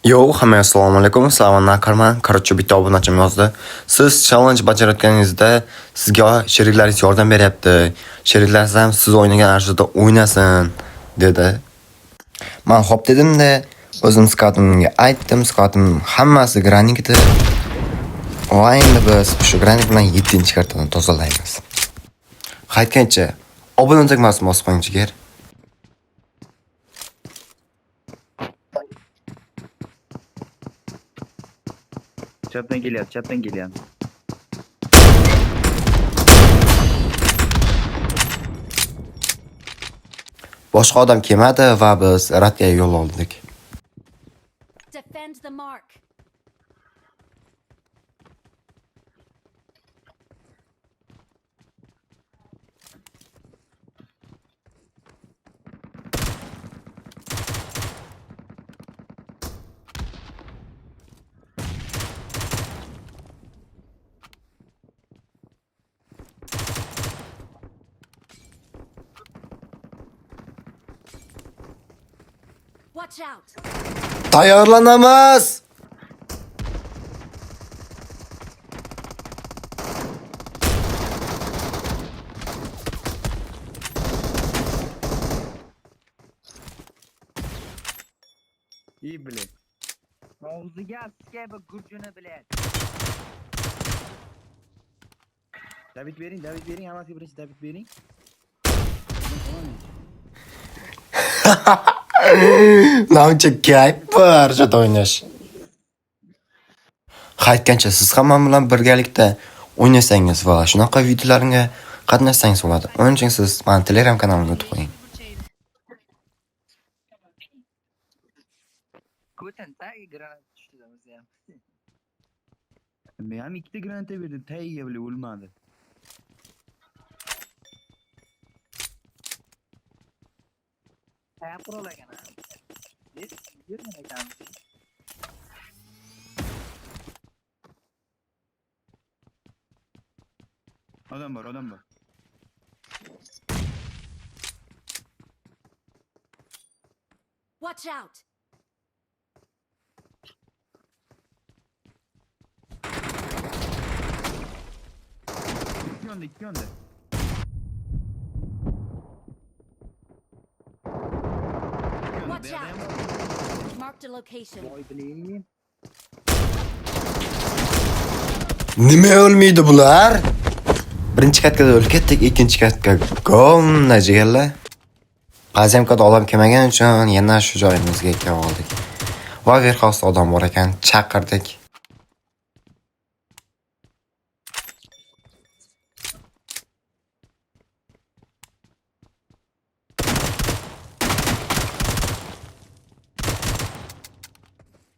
Yo, hammaga assalomu alaykum. Sizlarni qarman. Короче, bitta obunachim yozdi. Siz challenge bajarayotganingizda sizga sheriklaringiz yordam beryapti. Sheriklaringiz ham siz o'ynagan arzida o'ynasin dedi. Men xo'p dedim-da, o'zim skatimga aytdim. Skatim hammasi granikda. Va endi biz shu granik bilan 7-kartadan tozalaymiz. Qaytgancha obuna tugmasini bosib qo'ying jigar. Chapdan kelyapti. Boshqa odam kelmadi va biz radga yo'l oldik. Defend the mark. Watch out. Tayyorlanamiz. İyi bile. Mavzuga askaba gurjuni bilan. David bering, hammasiga birinchi David bering. Nauncha kayf bor shu o'ynash. Qaytgancha siz ham men bilan birgalikda o'ynasangiz va shunaqa videolarga qatnashsangiz bo'ladi. Uning uchun siz men Telegram kanalimga o'tib qo'ying. Ko'tan tagi granat tushdi o'zi ham. Men ham ikkita granata berdim, tagiga bile o'lmadi. Tayyor qurolagan. Yerman ekan. Odam bor. Watch out. İki yönde. Watch out. Marked a location. Voy bileyim. Nima o'lmaydi bular? Birinchi katkada o'lib ketdik, ikkinchi katka gonna jigarlar. Qazamkada odam kelmagan uchun yana shu joyimizga kelib oldik. Va verxosda odam bor ekan, chaqirdik.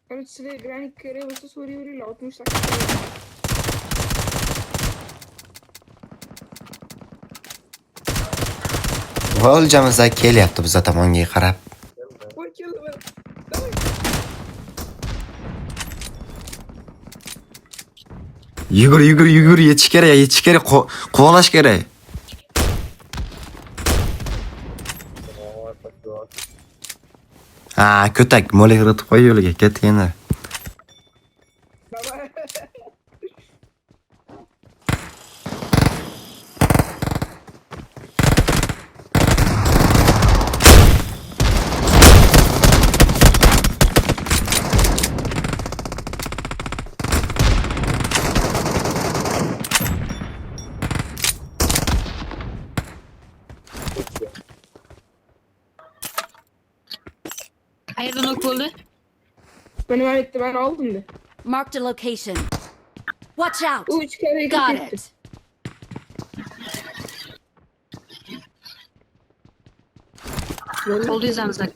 Короче, граник керебесі сөрі 60 саққа. Va o'ljamizda kelyapti bizga tomonga qarab. Voy, keldi be. Yugur, yetish kerak, quvalash kerak. Ko'tak mo'lak ritib qo'y yo'liga ketganda. Qayerdan ok bo'ldi? Benim etti, ben aldım da. Marked a location. Watch out. O 3 kere Got gitti. it. Oldu izamızda.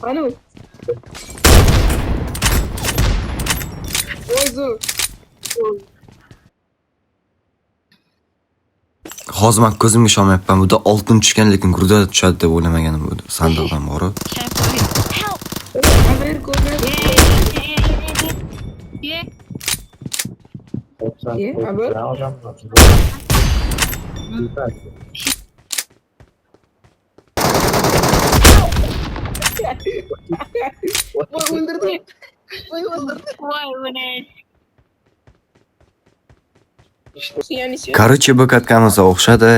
Anu. Voy zor. Hozir men ko'zimga ishonmayapman. Bunda oltin tushgan, lekin gurda tushadi deb o'ylamagandim bu sandiqdan bor. Help. Haber görmez. Ye. İyi, haber. Voy o'ldirdim. Voy o'ldirdim. Voy buni. Yani şey. Короче, bu katkamizga o'xshadi.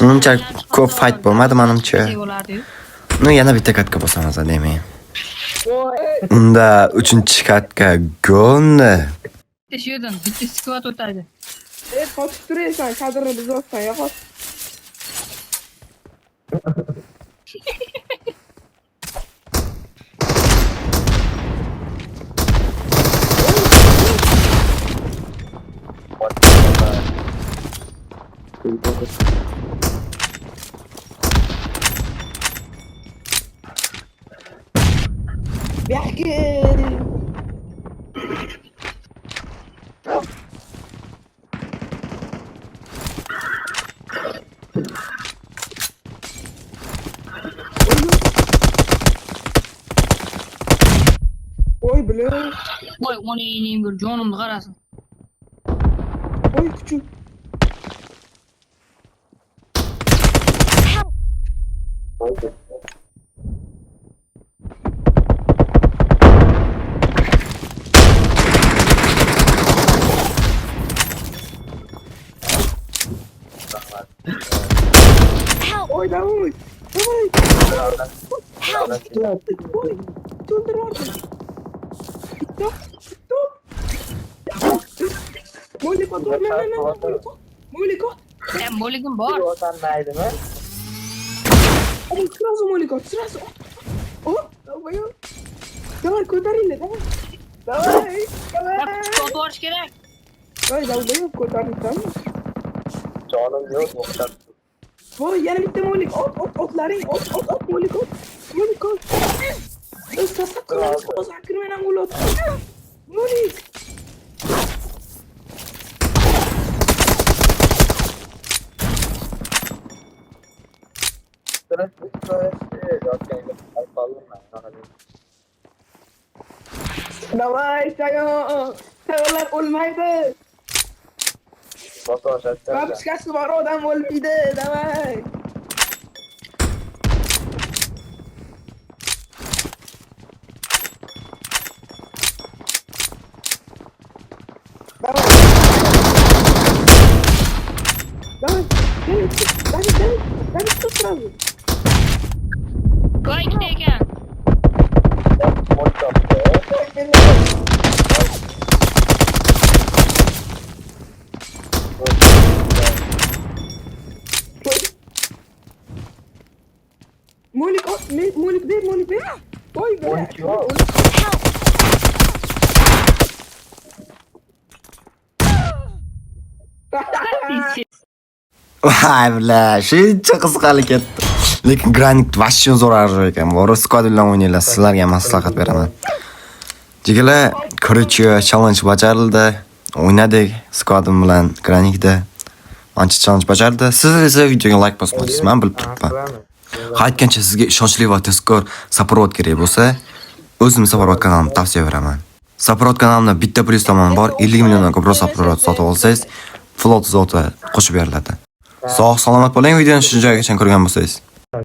Uncha ko'p fight bo'lmadi menimcha. Ну, yana bitta katka bo'lsamiz, demak. Voy. Unda 3-katka golni Bitta yerdan bitta skvat o'tadi. Qochib turaysan, kadrni buzyapsan, yo'q. بيحكي Oy bile. Voy uni yengur jonimni qarasin. Oy küçük. Help! Oy devam et. Oy. Help! Oy. Döndür artık. Stop. Stop. Moliko dur. Moliko. Hem bo'ligim bor. Oy sırası Moliko. Sırası. Oh. Давай. Давай ko'taringlar. Давай. Bitta skvat borish kerak. Давай давай ko'taring. Jonim yo'q, o'xshab. Voy yana bitta molik. Otlaring. Ot molik. Molik. Sasak qilamiz. Kirmayman o'lot. Molik. Давай, Sayolar o'lmaydi. Babushkasi bor odam o'lmaydi. Давай. Давай. Давай. Давай, тут сразу. Voy ikkita ekan. Molik be. Oy be. Molik yok. Vay bla, shuncha qiziqarli ketdi. Lekin Granit vashshon zo'rar ekan. Bora squad bilan o'ynanglar, sizlarga maslahat beraman. Jigilar, короче, challenge bajarildi. O'ynadik squadim bilan Granitda. Ancha challenge bajardi. Siz esa videoga like bosmadingiz, men bilib turibman. Qaytgancha sizga ishonchli va tezkor support kerak bo'lsa, o'zim support kanalimni tavsiya beraman. Support kanalimda bitta plyus tomon bor, 50 milliondan ko'proq support sotib olsangiz, float zoti qo'shib beriladi. Sog' salomat bo'ling, videoni shu joygacha ko'rgan bo'lsangiz.